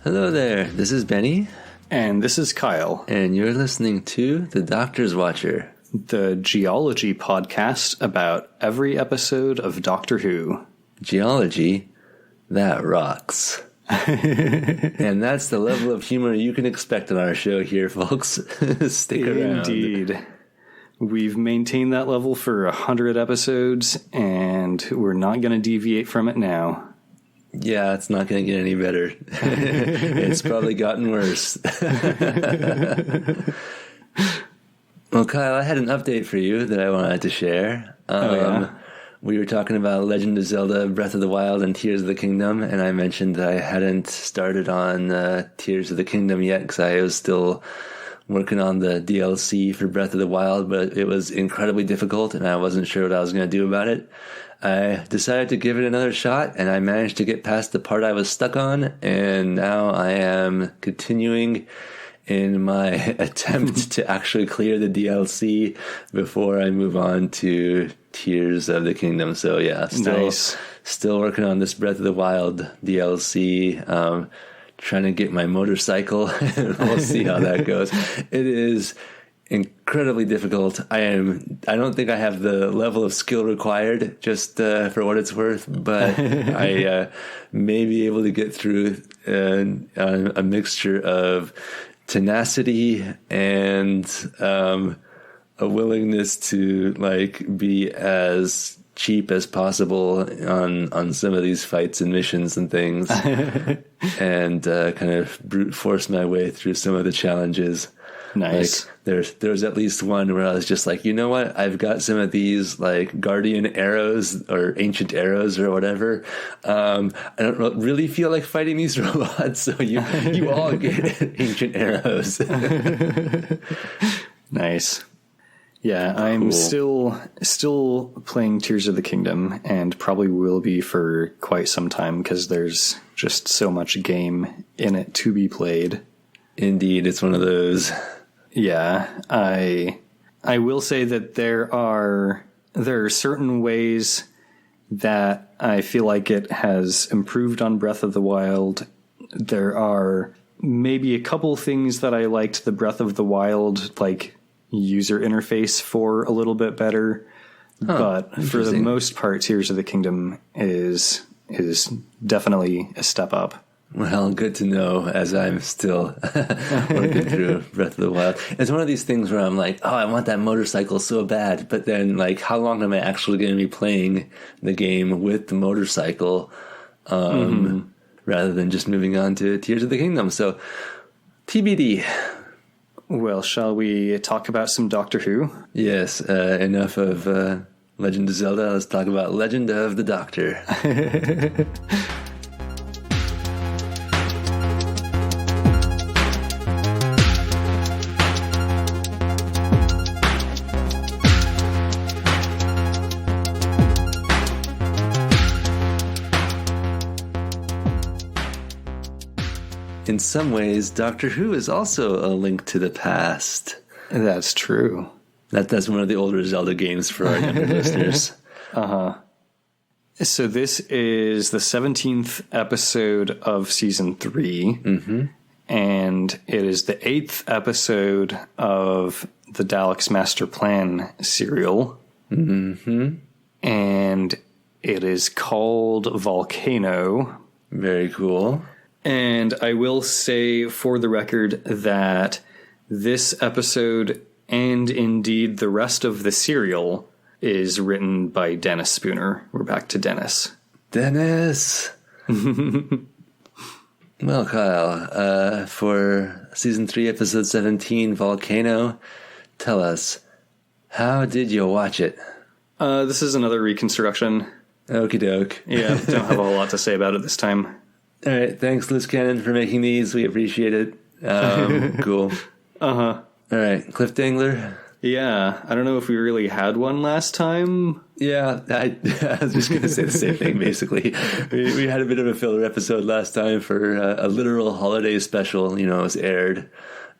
Hello there, this is Benny. And this is Kyle. And you're listening to The Doctor's Watcher, the geology podcast about every episode of Doctor Who. Geology? That rocks. And that's the level of humor you can expect on our show here, folks. Stick around. Indeed. We've maintained that level for 100 episodes, and we're not going to deviate from it now. Yeah, it's not going to get any better. It's probably gotten worse. Well, Kyle, I had an update for you that I wanted to share. We were talking about Legend of Zelda, Breath of the Wild, and Tears of the Kingdom, and I mentioned that I hadn't started on Tears of the Kingdom yet because I was still working on the DLC for Breath of the Wild, but it was incredibly difficult, and I wasn't sure what I was going to do about it. I decided to give it another shot, and I managed to get past the part I was stuck on, and now I am continuing in my attempt to actually clear the DLC before I move on to Tears of the Kingdom. So yeah, still working on this Breath of the Wild DLC, trying to get my motorcycle, and we'll see how that goes. It is incredibly difficult. I don't think I have the level of skill required, just for what it's worth, but I may be able to get through a mixture of tenacity and a willingness to be as cheap as possible on some of these fights and missions and things, and kind of brute force my way through some of the challenges. Nice. There's at least one where I was just like, you know what? I've got some of these guardian arrows or ancient arrows or whatever. I don't really feel like fighting these robots, so you all get ancient arrows. Nice. Yeah, I'm still playing Tears of the Kingdom, and probably will be for quite some time because there's just so much game in it to be played. Indeed, it's one of those. Yeah, I will say that there are certain ways that I feel like it has improved on Breath of the Wild. There are maybe a couple things that I liked the Breath of the Wild user interface for a little bit better, but for the most part, Tears of the Kingdom is definitely a step up. Well, good to know, as I'm still working through Breath of the Wild. It's one of these things where I'm like, I want that motorcycle so bad, but then how long am I actually going to be playing the game with the motorcycle, rather than just moving on to Tears of the Kingdom? So, TBD. Well, shall we talk about some Doctor Who? Yes, enough of Legend of Zelda. Let's talk about Legend of the Doctor. In some ways, Doctor Who is also a link to the past. That's true. That's one of the older Zelda games for our younger listeners. So this is the 17th episode of Season 3, and it is the 8th episode of the Daleks Master Plan serial. And it is called Volcano. Very cool. And I will say for the record that this episode, and indeed the rest of the serial, is written by Dennis Spooner. We're back to Dennis. Dennis! Well, Kyle, for Season 3, Episode 17, Volcano, tell us, how did you watch it? This is another reconstruction. Okie doke. Yeah, don't have a whole lot to say about it this time. All right, thanks, Liz Cannon, for making these. We appreciate it. Cool. All right, Cliff Dangler. Yeah, I don't know if we really had one last time. Yeah, I was just going to say the same thing, basically. We had a bit of a filler episode last time for a literal holiday special. It was aired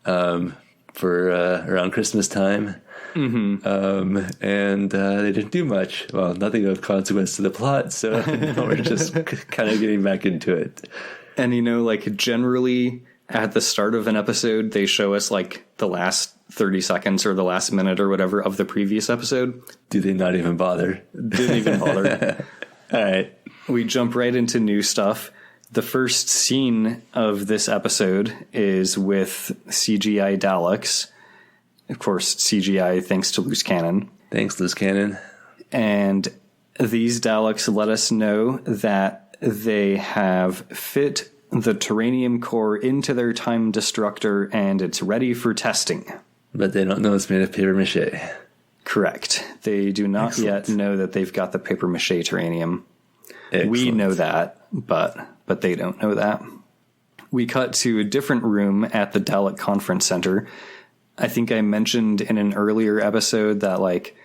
for around Christmas time. And they didn't do much. Well, nothing of consequence to the plot, so now we're just kind of getting back into it. And, like, generally at the start of an episode, they show us, like, the last 30 seconds or the last minute or whatever of the previous episode. Do they not even bother? Didn't even bother. All right. We jump right into new stuff. The first scene of this episode is with CGI Daleks. Of course, CGI thanks to loose cannon. Thanks, loose cannon. And these Daleks let us know that they have fit the taranium core into their time destructor and it's ready for testing. But they don't know it's made of paper mache. Correct. They do not yet know that they've got the paper mache taranium. Excellent. We know that, but they don't know that. We cut to a different room at the Dalek Conference Center. I think I mentioned in an earlier episode that, like,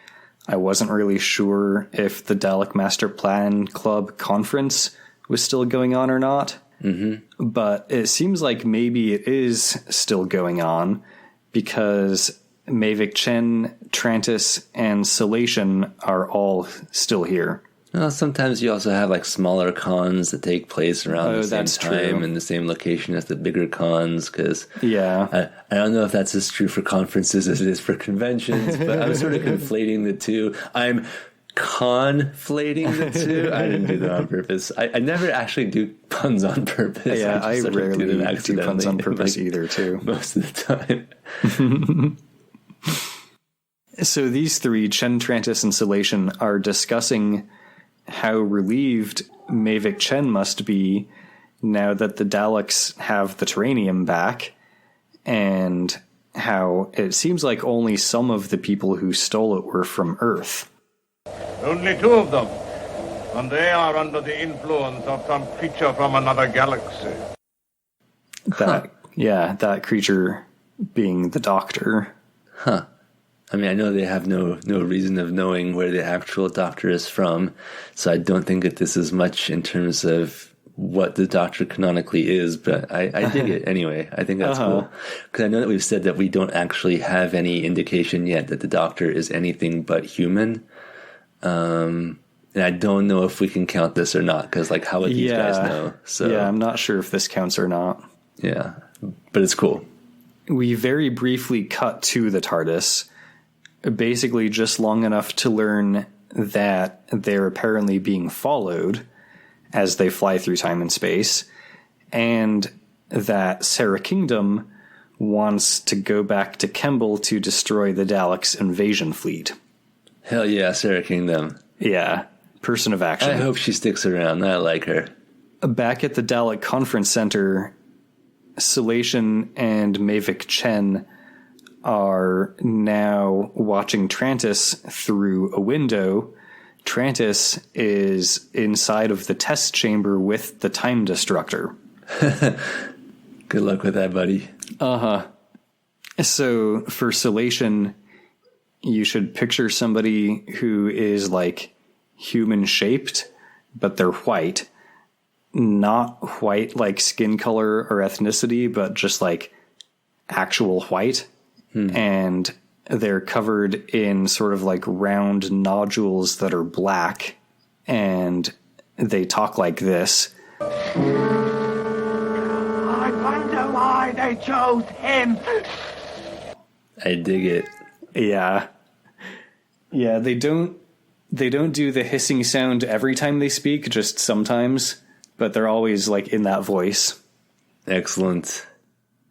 I wasn't really sure if the Dalek Master Plan Club conference was still going on or not. Mm-hmm. But it seems like maybe it is still going on because Mavic Chen, Trantis, and Salation are all still here. Well, sometimes you also have like smaller cons that take place around the same time in the same location as the bigger cons. Because I don't know if that's as true for conferences as it is for conventions, but I'm sort of conflating the two. I'm con-flating the two. I didn't do that on purpose. I never actually do puns on purpose. Yeah, I rarely do puns on purpose either, too. Most of the time. So these three, Chen, Trantis, and Salation, are discussing how relieved Mavic Chen must be now that the Daleks have the taranium back, and how it seems like only some of the people who stole it were from Earth. Only two of them, and they are under the influence of some creature from another galaxy. That creature being the Doctor. Huh. I mean, I know they have no reason of knowing where the actual Doctor is from, so I don't think that this is much in terms of what the Doctor canonically is, but I dig it anyway. I think that's cool. Because I know that we've said that we don't actually have any indication yet that the Doctor is anything but human. And I don't know if we can count this or not, because like, how would these guys know? So yeah, I'm not sure if this counts or not. Yeah, but it's cool. We very briefly cut to the TARDIS, basically just long enough to learn that they're apparently being followed as they fly through time and space, and that Sarah Kingdom wants to go back to Kemble to destroy the Daleks' invasion fleet. Hell yeah, Sarah Kingdom. Yeah, person of action. I hope she sticks around. I like her. Back at the Dalek Conference Center, Salation and Mavic Chen are now watching Trantis through a window. Trantis is inside of the test chamber with the time destructor. Good luck with that, buddy. So for Salation, you should picture somebody who is like human shaped, but they're white. Not white like skin color or ethnicity, but just like actual white. And they're covered in sort of like round nodules that are black, and they talk like this. I wonder why they chose him. I dig it. Yeah. Yeah, they don't do the hissing sound every time they speak, just sometimes, but they're always like in that voice. Excellent.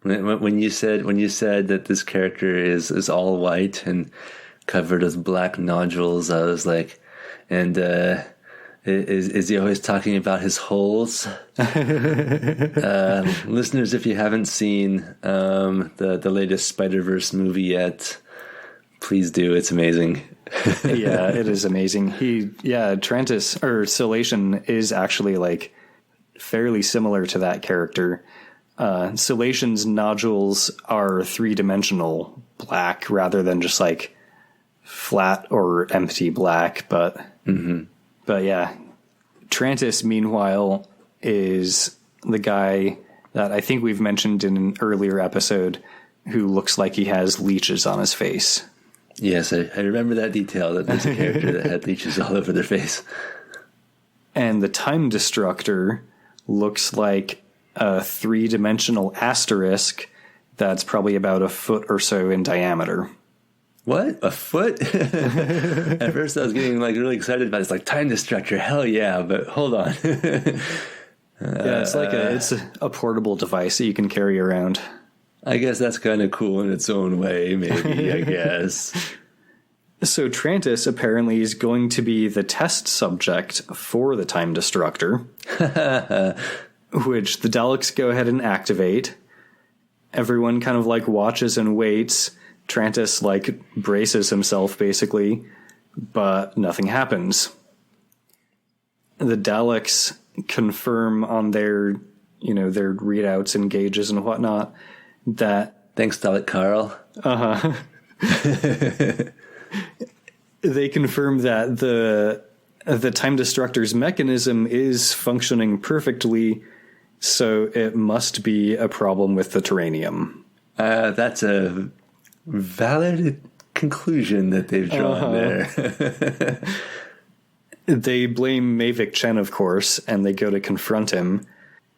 When you said that this character is all white and covered with black nodules, I was like, and is he always talking about his holes? Listeners, if you haven't seen the latest Spider-Verse movie yet, please do. It's amazing. Yeah, it is amazing. Trantis or Salation is actually like fairly similar to that character. Salation's nodules are 3-dimensional black rather than just like flat or empty black, but yeah, Trantis meanwhile is the guy that I think we've mentioned in an earlier episode who looks like he has leeches on his face. Yes, I remember that detail, that there's a character that had leeches all over their face. And the time destructor looks like a 3-dimensional asterisk that's probably about a foot or so in diameter. What? A foot? At first I was getting like really excited about it. It's like time destructor. Hell yeah. But hold on. Yeah, it's like it's a portable device that you can carry around. I guess that's kind of cool in its own way, maybe, I guess. So Trantis apparently is going to be the test subject for the time destructor, which the Daleks go ahead and activate. Everyone kind of like watches and waits. Trantis like braces himself basically, but nothing happens. The Daleks confirm on their, their readouts and gauges and whatnot that... Thanks, Dalek Carl. Uh-huh. They confirm that the time destructor's mechanism is functioning perfectly, so it must be a problem with the taranium. That's a valid conclusion that they've drawn there. They blame Mavic Chen, of course, and they go to confront him.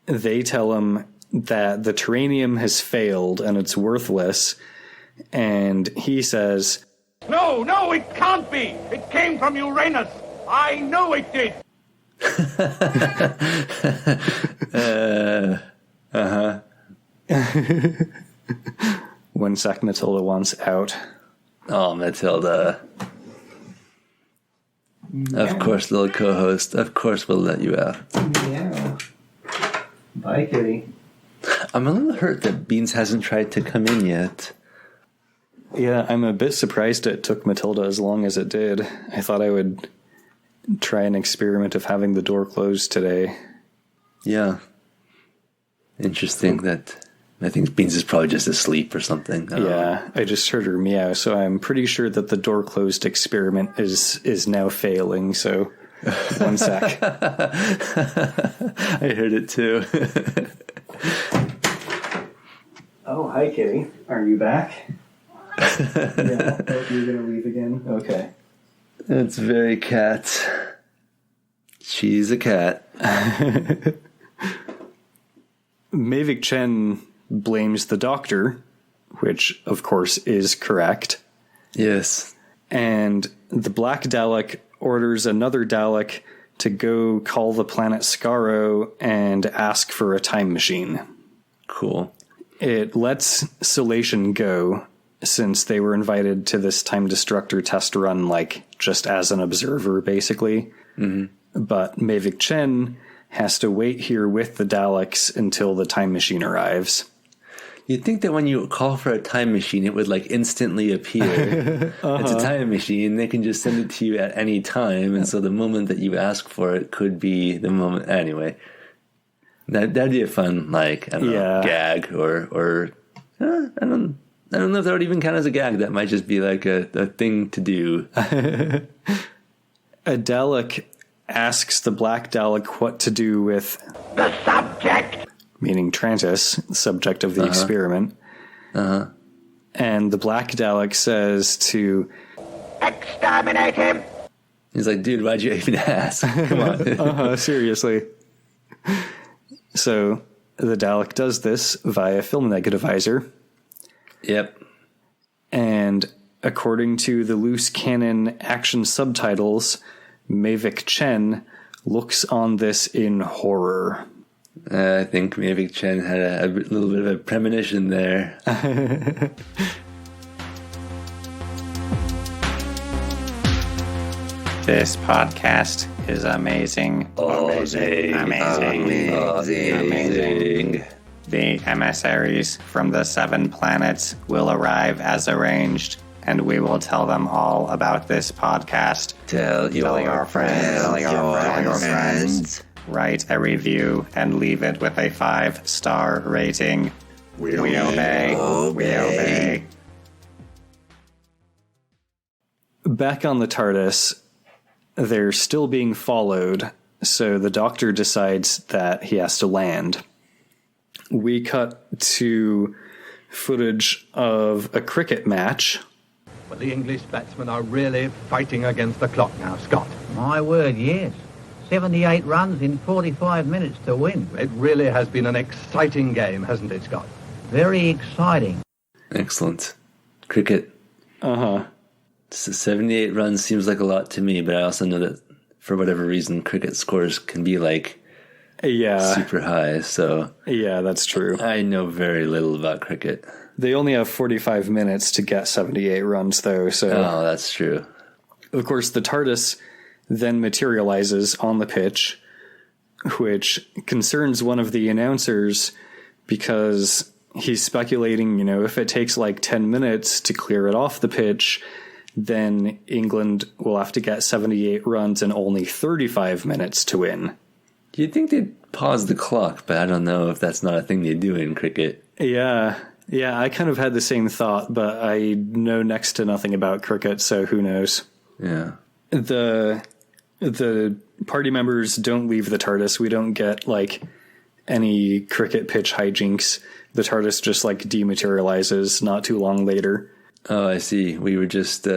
They tell him that the taranium has failed and it's worthless, and he says, No, it can't be! It came from Uranus! I know it did! One sec, Matilda wants out. Oh, Matilda. Of course, little co-host. Of course we'll let you out. Yeah. Bye, kitty. I'm a little hurt that Beans hasn't tried to come in yet. Yeah, I'm a bit surprised it took Matilda as long as it did. I thought I would try an experiment of having the door closed today. Yeah. Interesting that... I think Beans is probably just asleep or something. I just heard her meow, so I'm pretty sure that the door closed experiment is now failing, so 1 sec. I heard it too. Oh, hi, kitty. Are you back? Yeah, oh, you're going to leave again? Okay. It's very cat. She's a cat. Mavic Chen blames the doctor, which, of course, is correct. Yes. And the Black Dalek orders another Dalek to go call the planet Skaro and ask for a time machine. Cool. It lets Salation go, since they were invited to this time destructor test run, like, just as an observer, basically. Mm-hmm. But Mavic Chen has to wait here with the Daleks until the time machine arrives. You'd think that when you call for a time machine, it would, like, instantly appear. It's a time machine. They can just send it to you at any time, and so the moment that you ask for it could be the moment... Anyway. That'd be a fun, like, I don't know, gag, or I don't know if that would even count as a gag. That might just be, like, a thing to do. A Dalek asks the Black Dalek what to do with... The subject! Meaning Trantis, subject of the experiment. And the Black Dalek says to... Exterminate him! He's like, dude, why'd you even ask? Come on. Seriously. So the Dalek does this via film negativizer. Yep. And according to the loose cannon action subtitles, Mavic Chen looks on this in horror. I think Mavic Chen had a little bit of a premonition there. This podcast is amazing. Amazing. The emissaries from the 7 planets will arrive as arranged, and we will tell them all about this podcast. Tell your friends. Write a review and leave it with a 5-star rating. We obey. Back on the TARDIS, they're still being followed, so the Doctor decides that he has to land. We cut to footage of a cricket match. Well, the English batsmen are really fighting against the clock now, Scott. My word, yes. 78 runs in 45 minutes to win. It really has been an exciting game, hasn't it, Scott? Very exciting. Excellent. Cricket. 78 runs seems like a lot to me, but I also know that for whatever reason, cricket scores can be like super high. So yeah, that's true. I know very little about cricket. They only have 45 minutes to get 78 runs, though. So that's true. Of course, the TARDIS then materializes on the pitch, which concerns one of the announcers because he's speculating, if it takes like 10 minutes to clear it off the pitch, then England will have to get 78 runs in only 35 minutes to win. You'd think they'd pause the clock, but I don't know if that's not a thing they do in cricket. Yeah, I kind of had the same thought, but I know next to nothing about cricket, so who knows? Yeah. The party members don't leave the TARDIS. We don't get, like, any cricket pitch hijinks. The TARDIS just, like, dematerializes not too long later. Oh, I see. We were just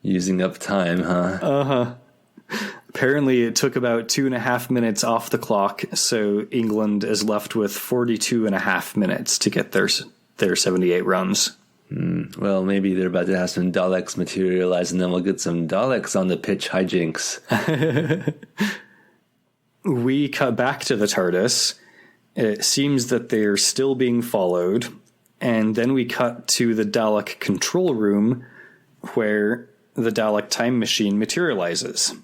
using up time, huh? Apparently it took about 2.5 minutes off the clock, so England is left with 42.5 minutes to get their 78 runs. Well, maybe they're about to have some Daleks materialize, and then we'll get some Daleks on the pitch hijinks. We cut back to the TARDIS. It seems that they're still being followed. And then we cut to the Dalek control room, where the Dalek time machine materializes.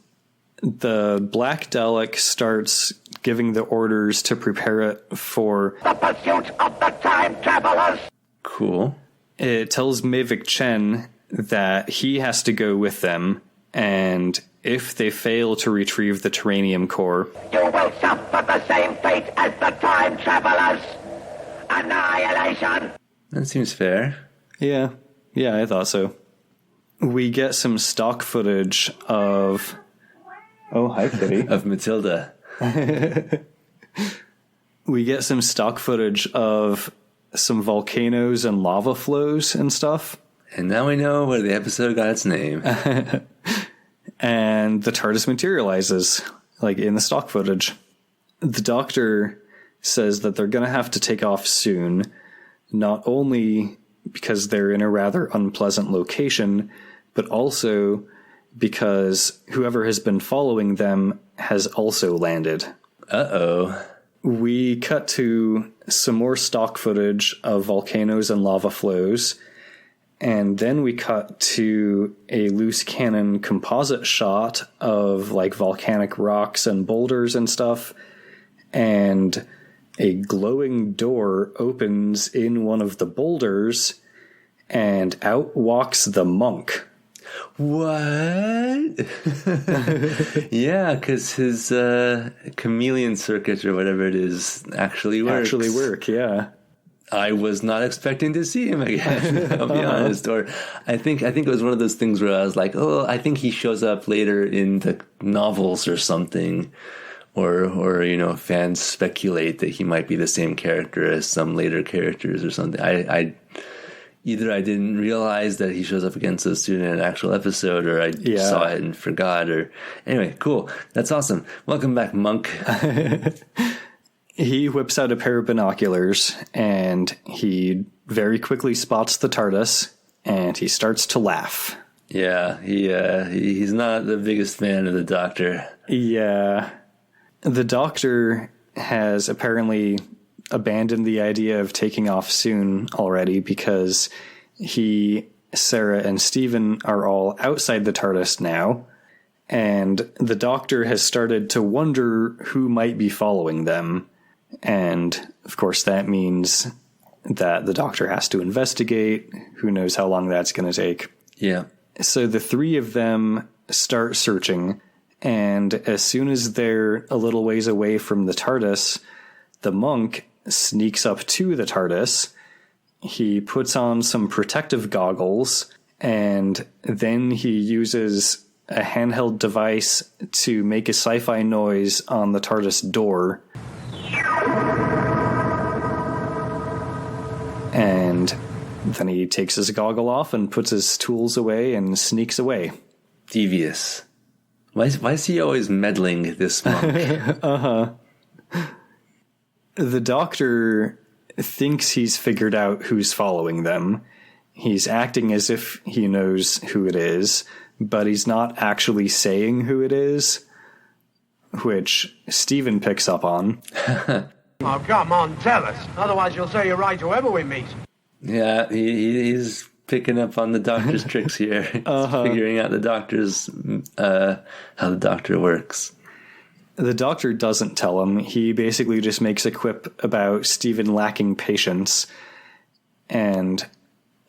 The Black Dalek starts giving the orders to prepare it for the pursuit of the time travelers. Cool. It tells Mavic Chen that he has to go with them, and if they fail to retrieve the Taranium core, you will suffer the same fate as the time travelers. Annihilation. That seems fair. Yeah, I thought so. We get some stock footage of... Oh, hi, Kitty. Of Matilda. We get some stock footage of some volcanoes and lava flows and stuff. And now we know where the episode got its name. And the TARDIS materializes, like in the stock footage. The Doctor says that they're going to have to take off soon, not only because they're in a rather unpleasant location, but also because whoever has been following them has also landed. Uh-oh. We cut to some more stock footage of volcanoes and lava flows, and then we cut to a loose cannon composite shot of like volcanic rocks and boulders and stuff, and a glowing door opens in one of the boulders, and out walks the monk. What? Yeah, because his chameleon circuit or whatever it is actually work, yeah. I was not expecting to see him again, I'll be honest. Or I think it was one of those things where I was like, oh, I think he shows up later in the novels or something. Or fans speculate that he might be the same character as some later characters or something. Either I didn't realize that he shows up again so soon in an actual episode, or I saw it and forgot. Or anyway, cool. That's awesome. Welcome back, Monk. He whips out a pair of binoculars, and he very quickly spots the TARDIS, and he starts to laugh. Yeah, he's not the biggest fan of the Doctor. Yeah. The Doctor has apparently abandoned the idea of taking off soon already because he, Sarah, and Stephen are all outside the TARDIS now, and the Doctor has started to wonder who might be following them. And, of course, that means that the Doctor has to investigate. Who knows how long that's going to take. Yeah. So the three of them start searching, and as soon as they're a little ways away from the TARDIS, the monk sneaks up to the TARDIS. He puts on some protective goggles, and then he uses a handheld device to make a sci-fi noise on the TARDIS door. And then he takes his goggle off and puts his tools away and sneaks away. Devious. Why is he always meddling, this monk? The doctor thinks he's figured out who's following them. He's acting as if he knows who it is, but he's not actually saying who it is, which Stephen picks up on. Oh, come on, tell us. Otherwise you'll say you're right whoever we meet. Yeah, he's picking up on the doctor's tricks here. He's figuring out how the doctor works. The doctor doesn't tell him. He basically just makes a quip about Stephen lacking patience. And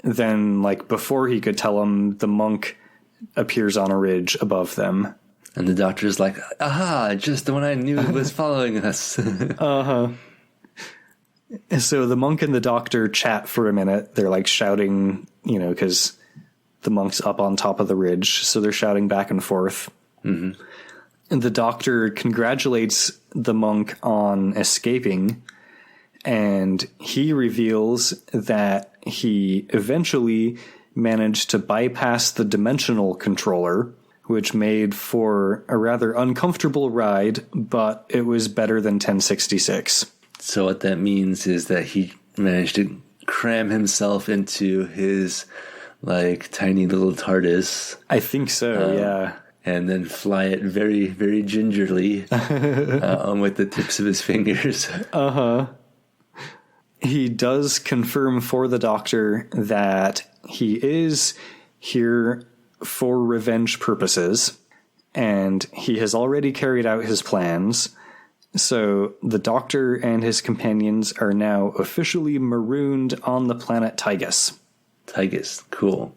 then, like, before he could tell him, the monk appears on a ridge above them. And the doctor's like, aha, just the one I knew was following us. So the monk and the doctor chat for a minute. They're like shouting, because the monk's up on top of the ridge. So they're shouting back and forth. Mm-hmm. And the doctor congratulates the monk on escaping. And he reveals that he eventually managed to bypass the dimensional controller, which made for a rather uncomfortable ride, but it was better than 1066. So what that means is that he managed to cram himself into his, tiny little TARDIS. I think so, yeah. And then fly it very, very gingerly with the tips of his fingers. He does confirm for the doctor that he is here for revenge purposes, and he has already carried out his plans. So the doctor and his companions are now officially marooned on the planet Tygus. Tygus, cool.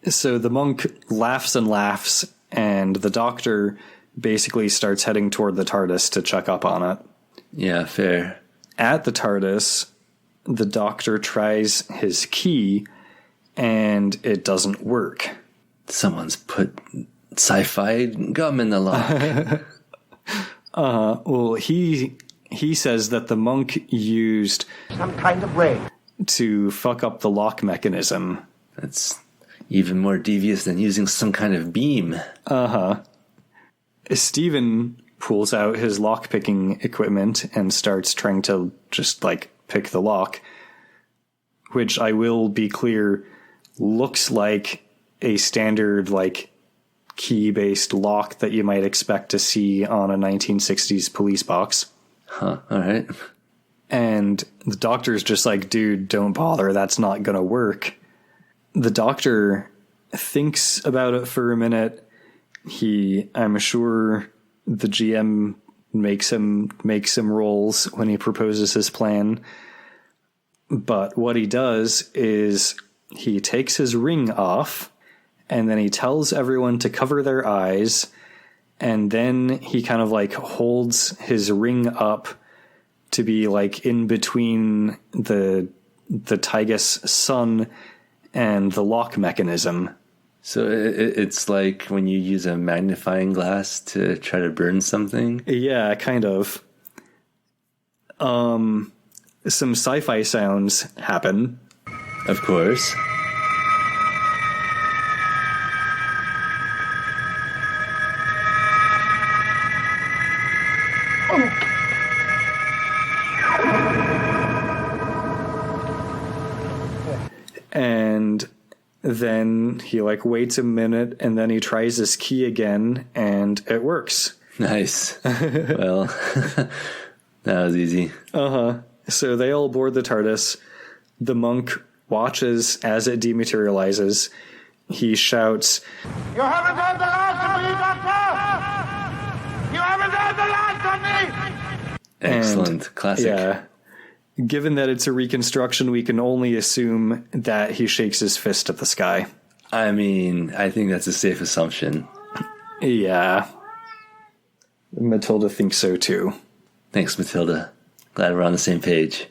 So the monk laughs and laughs, and the doctor basically starts heading toward the TARDIS to check up on it. Yeah, fair. At the TARDIS, the doctor tries his key, and it doesn't work. Someone's put sci-fi gum in the lock. Well, he says that the monk used some kind of ray to fuck up the lock mechanism. That's even more devious than using some kind of beam. Stephen pulls out his lock-picking equipment and starts trying to just, pick the lock, which I will be clear, looks like a standard, key-based lock that you might expect to see on a 1960s police box. Huh, all right. And the doctor's just like, dude, don't bother, that's not gonna work. The doctor thinks about it for a minute. I'm sure the GM makes him rolls when he proposes his plan. But what he does is he takes his ring off, and then he tells everyone to cover their eyes, and then he kind of holds his ring up to be in between the Tygus sun and the lock mechanism. So it's like when you use a magnifying glass to try to burn something? Yeah, kind of. Some sci-fi sounds happen. Of course. And then he waits a minute, and then he tries his key again, and it works. Nice. Well, that was easy. So they all board the TARDIS. The monk watches as it dematerializes. He shouts, You haven't done the last of me, Doctor! You haven't done the last of me! Excellent. Classic. Yeah. Given that it's a reconstruction, we can only assume that he shakes his fist at the sky. I mean, I think that's a safe assumption. Yeah. Matilda thinks so too. Thanks, Matilda. Glad we're on the same page.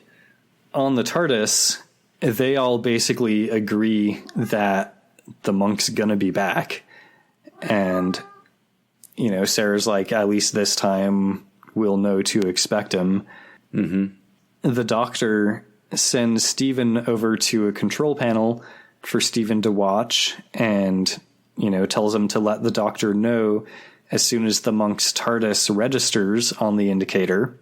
On the TARDIS, they all basically agree that the monk's gonna be back. And, Sarah's like, at least this time we'll know to expect him. Mm-hmm. The doctor sends Stephen over to a control panel for Stephen to watch, and, tells him to let the doctor know as soon as the monk's TARDIS registers on the indicator,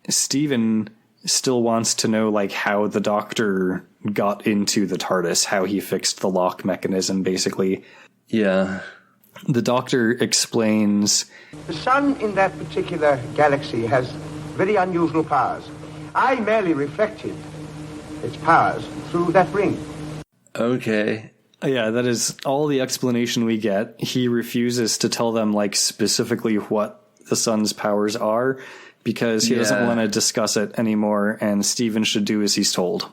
Stephen still wants to know, like, how the Doctor got into the TARDIS, how he fixed the lock mechanism, basically. Yeah. The Doctor explains... The sun in that particular galaxy has very unusual powers. I merely reflected its powers through that ring. Okay. Yeah, that is all the explanation we get. He refuses to tell them, like, specifically what the sun's powers are, because he doesn't want to discuss it anymore, and Stephen should do as he's told.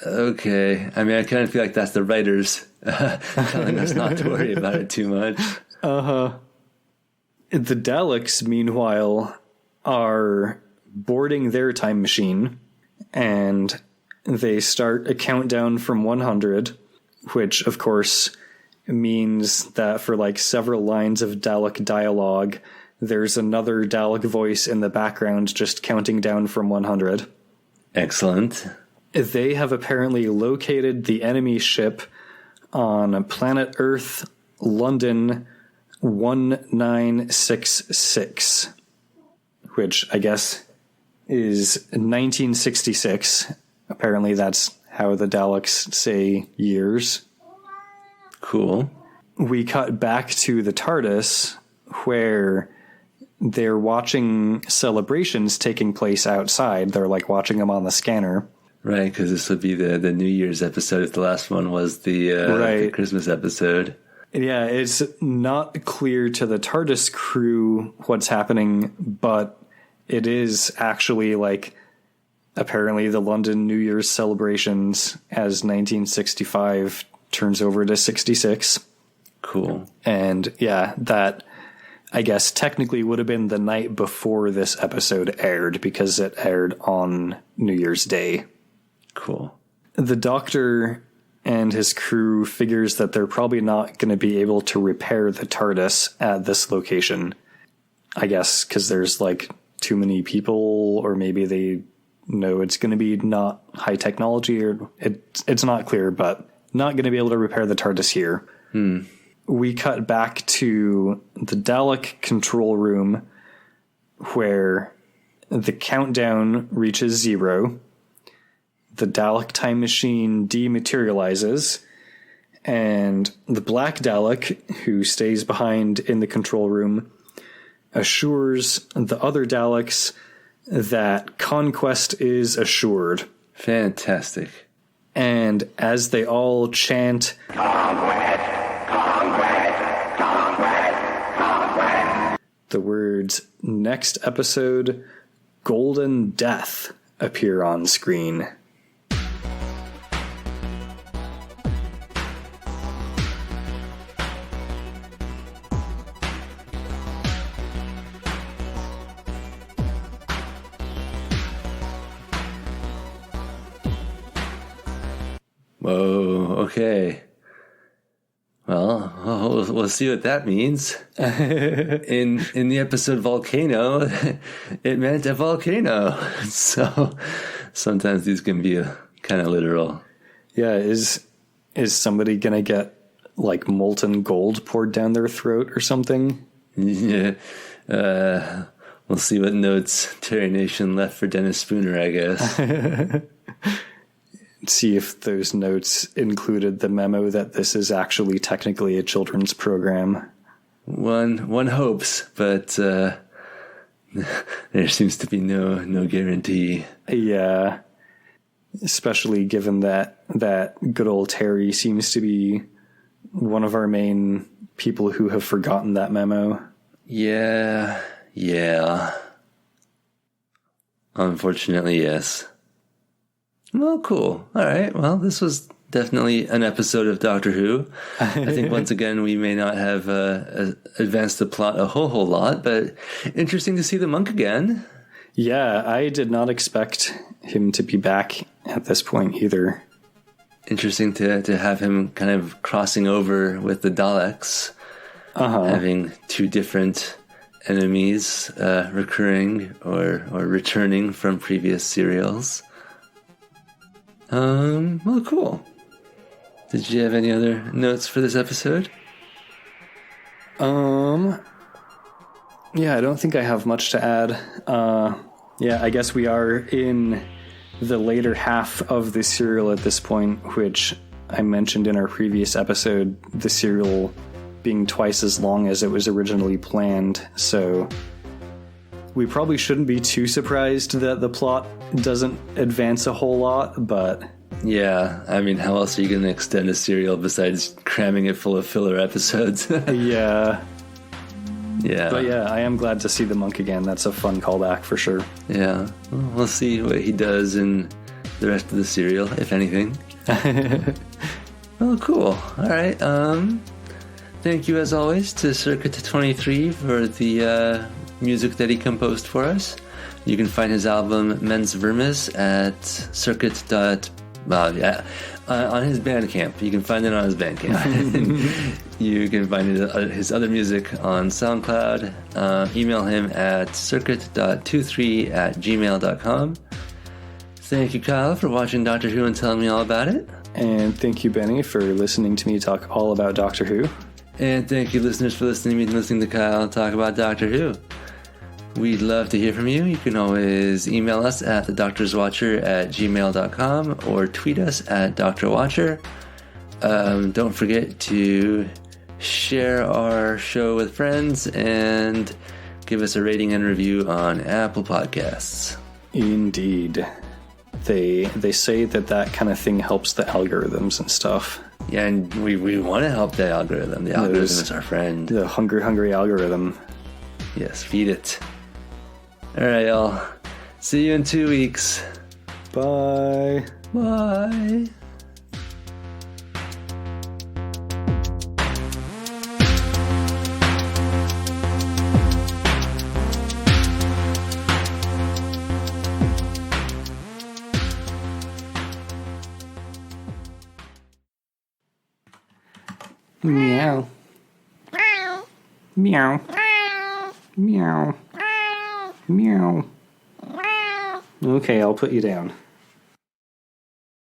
Okay. I mean, I kind of feel like that's the writers telling us not to worry about it too much. Uh-huh. The Daleks, meanwhile, are boarding their time machine, and they start a countdown from 100, which, of course, means that for, like, several lines of Dalek dialogue, there's another Dalek voice in the background just counting down from 100. Excellent. They have apparently located the enemy ship on planet Earth, London 1966, which I guess is 1966. Apparently that's how the Daleks say years. Cool. We cut back to the TARDIS, where they're watching celebrations taking place outside. They're, like, watching them on the scanner. Right, because this would be the New Year's episode if the last one was the Christmas episode. Yeah, it's not clear to the TARDIS crew what's happening, but it is actually, like, apparently the London New Year's celebrations as 1965 turns over to 66. Cool. And yeah, that, I guess, technically would have been the night before this episode aired, because it aired on New Year's Day. Cool. The Doctor and his crew figures that they're probably not going to be able to repair the TARDIS at this location. I guess because there's, like, too many people, or maybe they know it's going to be not high technology, or it's not clear, but not going to be able to repair the TARDIS here. We cut back to the Dalek control room, where the countdown reaches 0. The Dalek time machine dematerializes, and the Black Dalek, who stays behind in the control room, assures the other Daleks that conquest is assured. Fantastic. And as they all chant, Conquest! Conquest! Conquest! Conquest! the words "next episode, Golden Death" appear on screen. Whoa, okay. Well, we'll see what that means. In the episode Volcano, it meant a volcano. So sometimes these can be kind of literal. Yeah, is somebody gonna get, like, molten gold poured down their throat or something? Yeah. We'll see what notes Terry Nation left for Dennis Spooner, I guess. See if those notes included the memo that this is actually technically a children's program. One hopes, but there seems to be no guarantee. Yeah, especially given that good old Terry seems to be one of our main people who have forgotten that memo. Yeah. Unfortunately, yes. Well, cool. All right. Well, this was definitely an episode of Doctor Who. I think once again we may not have advanced the plot a whole lot, but interesting to see the monk again. Yeah, I did not expect him to be back at this point either. Interesting to have him kind of crossing over with the Daleks, having two different enemies recurring or returning from previous serials. Well, cool. Did you have any other notes for this episode? Yeah, I don't think I have much to add. Yeah, I guess we are in the later half of the serial at this point, which I mentioned in our previous episode, the serial being twice as long as it was originally planned. So we probably shouldn't be too surprised that the plot doesn't advance a whole lot, but... Yeah, I mean, how else are you going to extend a serial besides cramming it full of filler episodes? Yeah. Yeah. But yeah, I am glad to see the monk again. That's a fun callback for sure. Yeah. Well, we'll see what he does in the rest of the serial, if anything. Oh, cool. All right. Thank you, as always, to Circuit23 for the music that he composed for us. You can find his album Mens Vermis at on his Bandcamp. You can find it on his Bandcamp. You can find his other music on SoundCloud. Email him at circuit.23@gmail.com. Thank you, Kyle, for watching Doctor Who and telling me all about it. And thank you, Benny, for listening to me talk all about Doctor Who. And thank you, listeners, for listening to me and listening to Kyle talk about Doctor Who. We'd love to hear from you. You can always email us at thedoctorswatcher@gmail.com or tweet us at drwatcher. Don't forget to share our show with friends and give us a rating and review on Apple Podcasts. Indeed. They say that kind of thing helps the algorithms and stuff. Yeah, and we want to help the algorithm. The algorithm is our friend. The hungry algorithm. Yes, feed it. All right, y'all. See you in 2 weeks. Bye. Bye. Meow. Meow. Meow. Meow. Okay, I'll put you down.